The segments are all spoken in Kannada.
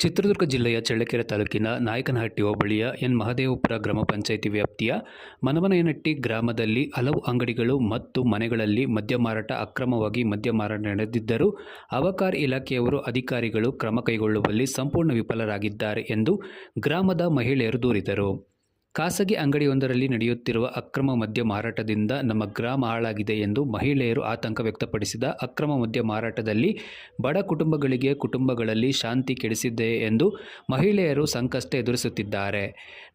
ಚಿತ್ರದುರ್ಗ ಜಿಲ್ಲೆಯ ಚಳ್ಳಕೆರೆ ತಾಲೂಕಿನ ನಾಯಕನಹಟ್ಟಿ ಹೋಬಳಿಯ ಎನ್ ಮಹದೇವಪುರ ಗ್ರಾಮ ಪಂಚಾಯಿತಿ ವ್ಯಾಪ್ತಿಯ ಮನಮನೆಯನಟ್ಟಿ ಗ್ರಾಮದಲ್ಲಿ ಹಲವು ಅಂಗಡಿಗಳು ಮತ್ತು ಮನೆಗಳಲ್ಲಿ ಮದ್ಯ ಮಾರಾಟ ಅಕ್ರಮವಾಗಿ ಮದ್ಯ ಮಾರಾಟ ನಡೆದಿದ್ದರೂ ಅಬಕಾರಿ ಇಲಾಖೆಯವರು ಅಧಿಕಾರಿಗಳು ಕ್ರಮ ಕೈಗೊಳ್ಳುವಲ್ಲಿ ಸಂಪೂರ್ಣ ವಿಫಲರಾಗಿದ್ದಾರೆ ಎಂದು ಗ್ರಾಮದ ಮಹಿಳೆಯರು ದೂರಿದರು. ಖಾಸಗಿ ಅಂಗಡಿಯೊಂದರಲ್ಲಿ ನಡೆಯುತ್ತಿರುವ ಅಕ್ರಮ ಮದ್ಯ ಮಾರಾಟದಿಂದ ನಮ್ಮ ಗ್ರಾಮ ಹಾಳಾಗಿದೆ ಎಂದು ಮಹಿಳೆಯರು ಆತಂಕ ವ್ಯಕ್ತಪಡಿಸಿದ ಅಕ್ರಮ ಮದ್ಯ ಮಾರಾಟದಲ್ಲಿ ಬಡ ಕುಟುಂಬಗಳಲ್ಲಿ ಶಾಂತಿ ಕೆಡಿಸಿದೆ ಎಂದು ಮಹಿಳೆಯರು ಸಂಕಷ್ಟ ಎದುರಿಸುತ್ತಿದ್ದಾರೆ.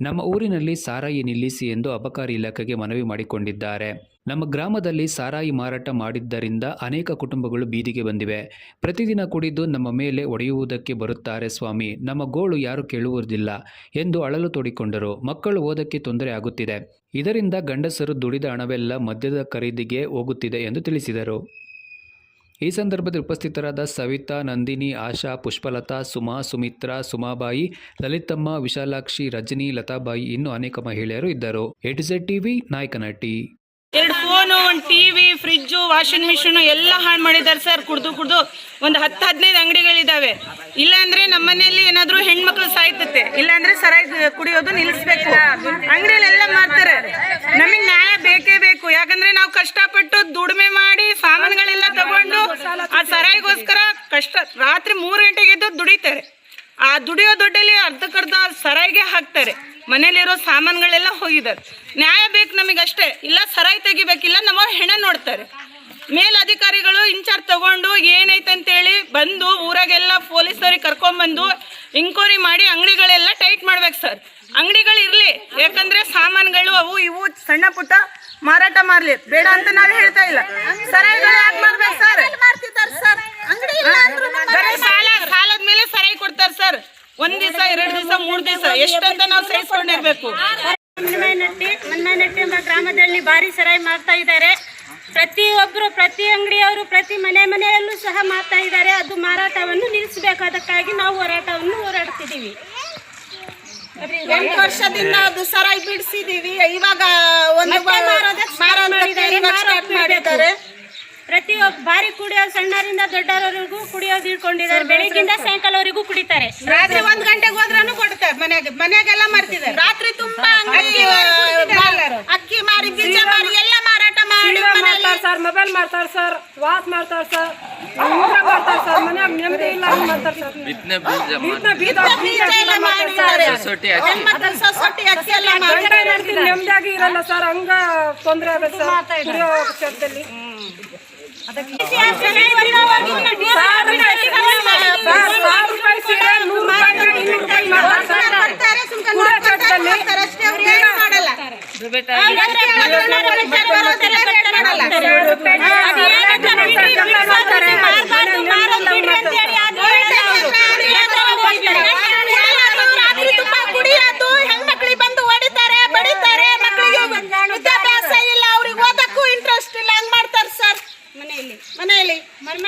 ನಮ್ಮ ಊರಿನಲ್ಲಿ ಸಾರಾಯಿ ನಿಲ್ಲಿಸಿ ಎಂದು ಅಬಕಾರಿ ಇಲಾಖೆಗೆ ಮನವಿ ಮಾಡಿಕೊಂಡಿದ್ದಾರೆ. ನಮ್ಮ ಗ್ರಾಮದಲ್ಲಿ ಸಾರಾಯಿ ಮಾರಾಟ ಮಾಡಿದ್ದರಿಂದ ಅನೇಕ ಕುಟುಂಬಗಳು ಬೀದಿಗೆ ಬಂದಿವೆ. ಪ್ರತಿದಿನ ಕುಡಿದು ನಮ್ಮ ಮೇಲೆ ಹೊಡೆಯುವುದಕ್ಕೆ ಬರುತ್ತಾರೆ ಸ್ವಾಮಿ, ನಮ್ಮ ಗೋಳು ಯಾರು ಕೇಳುವುದಿಲ್ಲ ಎಂದು ಅಳಲು ತೋಡಿಕೊಂಡರು. ಮಕ್ಕಳು ಓದಕ್ಕೆ ತೊಂದರೆ ಆಗುತ್ತಿದೆ. ಇದರಿಂದ ಗಂಡಸರು ದುಡಿದ ಹಣವೆಲ್ಲ ಮದ್ಯದ ಖರೀದಿಗೆ ಹೋಗುತ್ತಿದೆ ಎಂದು ತಿಳಿಸಿದರು. ಈ ಸಂದರ್ಭದಲ್ಲಿ ಉಪಸ್ಥಿತರಾದ ಸವಿತಾ, ನಂದಿನಿ, ಆಶಾ, ಪುಷ್ಪಲತಾ, ಸುಮಾ, ಸುಮಿತ್ರಾ, ಸುಮಾಬಾಯಿ, ಲಲಿತಮ್ಮ, ವಿಶಾಲಾಕ್ಷಿ, ರಜನಿ, ಲತಾಬಾಯಿ ಇನ್ನೂ ಅನೇಕ ಮಹಿಳೆಯರು ಇದ್ದರು. A to Z TV, Nayakanahatti. 2 phone, 1 TV, fridge, washing machine ಎಲ್ಲ ಹಾಳು ಮಾಡಿದ್ದಾರೆ ಸರ್. ಕುಡ್ದು ಒಂದು 10-15 ಅಂಗಡಿಗಳಿದ್ದಾವೆ. ಇಲ್ಲಾಂದ್ರೆ ನಮ್ಮ ಮನೆಯಲ್ಲಿ ಏನಾದರೂ ಹೆಣ್ಮಕ್ಳು ಸಾಯ್ತತೆ, ಇಲ್ಲಾಂದ್ರೆ ಸರಾಯಿ ಕುಡಿಯೋದು ನಿಲ್ಲಿಸ್ಬೇಕು. ಅಂಗಡಿಯಲ್ಲೆಲ್ಲ ಮಾಡ್ತಾರೆ. ನಮಗೆ ನ್ಯಾಯ ಬೇಕೇ ಬೇಕು. ಯಾಕಂದ್ರೆ ನಾವು ಕಷ್ಟಪಟ್ಟು ದುಡಿಮೆ ಮಾಡಿ ಸಾಮಾನುಗಳೆಲ್ಲ ತಗೊಂಡು ಆ ಸರಾಯಿಗೋಸ್ಕರ ರಾತ್ರಿ 3 ಗಂಟೆಗೆ ಎದ್ದು ದುಡಿತಾರೆ. ಆ ದುಡಿಯೋ ದುಡ್ಡಲ್ಲಿ ಅರ್ಧಕ್ಕರ್ಧ ಸರಾಯಿಗೆ ಹಾಕ್ತಾರೆ. ಮನೇಲಿರೋ ಸಾಮಾನುಗಳೆಲ್ಲ ಹೋಗಿದ್ದಾರೆ. ನ್ಯಾಯ ಬೇಕು ನಮಗಷ್ಟೇ. ಇಲ್ಲ ಸರಾಯಿ ತೆಗಿಬೇಕಿಲ್ಲ, ನಮ್ಮ ಹೆಣ ನೋಡ್ತಾರೆ. ಮೇಲಧಿಕಾರಿಗಳು ಇನ್ಚಾರ್ಜ್ ತಗೊಂಡು ಏನೈತೆ ಅಂತೇಳಿ ಬಂದು ಊರಾಗೆಲ್ಲ ಪೊಲೀಸರಿಗೆ ಕರ್ಕೊಂಡ್ಬಂದು ಎಂಕ್ವೈರಿ ಮಾಡಿ ಅಂಗಡಿಗಳೆಲ್ಲ ಟೈಟ್ ಮಾಡ್ಬೇಕು ಸರ್. ಅಂಗಡಿಗಳು ಇರಲಿ, ಯಾಕಂದ್ರೆ ಸಾಮಾನುಗಳು ಅವು ಇವು ಸಣ್ಣ ಪುಟ್ಟ ಮಾರಾಟ ಮಾಡಲಿ, ಬೇಡ ಅಂತ ನಾವು ಹೇಳ್ತಾ ಇಲ್ಲ. ಸರಾಯಿಗಳು ಯಾಕೆ ಮಾಡ್ಬೇಕು ಸರ್? ಸಾಲದ ಮೇಲೆ ಸರಾಯಿ ಕೊಡ್ತಾರೆ ಸರ್. 1 ದಿವಸ 2 ದಿವಸ 3 ದಿವಸ ಎಷ್ಟಂತ ನಾವು ಸಹಿಸ್ಕೊಂಡಿರ್ಬೇಕು. ಮನ್ಮನೆನಟ್ಟಿ ಎಂಬ ಗ್ರಾಮದಲ್ಲಿ ಭಾರಿ ಸರಾಯಿ ಮಾಡ್ತಾ ಇದ್ದಾರೆ. ಪ್ರತಿ ಅಂಗಡಿಯವರು ಪ್ರತಿ ಮನೆಯಲ್ಲೂ ಸಹ ಮಾಡ್ತಾ ಇದ್ದಾರೆ. ಅದು ಮಾರಾಟವನ್ನು ನಿಲ್ಲಿಸಬೇಕು. ಅದಕ್ಕಾಗಿ ನಾವು ಹೋರಾಡ್ತಿದ್ದೀವಿ. 8 ವರ್ಷದಿಂದ ಅದು ಸರಾಯಿ ಬಿಡಿಸಿದೀವಿ. ಇವಾಗ ಮಾಡಿದ್ದಾರೆ. ಪ್ರತಿಯೊಬ್ಬ ಬಾರಿ ಕುಡಿಯೋ ಸಣ್ಣರಿಂದ ದೊಡ್ಡವರಿಗೂ ಕುಡಿಯೋದು ಇಟ್ಕೊಂಡಿದ್ದಾರೆ. ಬೆಳಗ್ಗಿಂದ ಸಾಯಂಕಾಲವರೆಗೂ ಕುಡಿತಾರೆ. ರಾತ್ರಿ 1 ಗಂಟೆಗೆ ಹೋದ್ರೂ ಕೊಡ್ತಾರೆ. ಮನೆಗೆಲ್ಲ ಮಾಡ್ತಿದ್ದಾರೆ. ರಾತ್ರಿ ತುಂಬಾ ಅಕ್ಕಿ ಮಾರಿ, ಬೀಜ ಮಾರಿ ಎಲ್ಲ ಮಾರಾಟ ಮಾಡಿ ಸರ್. ಮೊಬೈಲ್ ಮಾಡ್ತಾರೆ ಸರ್, ವಾಚ್ ಮಾಡ್ತಾರೆ ಸರ್, ಮಾಡ್ತಾರೆ ಸರ್. ಮನ್ಯಾಗ ನೆಮ್ಮದಿ ಇಲ್ಲ ಮಾಡ್ತಾರೆ ಸರ್. ನೆಮ್ಮದಿಯಾಗಿ ಇರಲ್ಲ ಸರ್. ಹಂಗ ತೊಂದರೆ ಆಗುತ್ತೆ ಸರ್ ಕುಡಿಯೋ ಕ್ಷೇತ್ರದಲ್ಲಿ.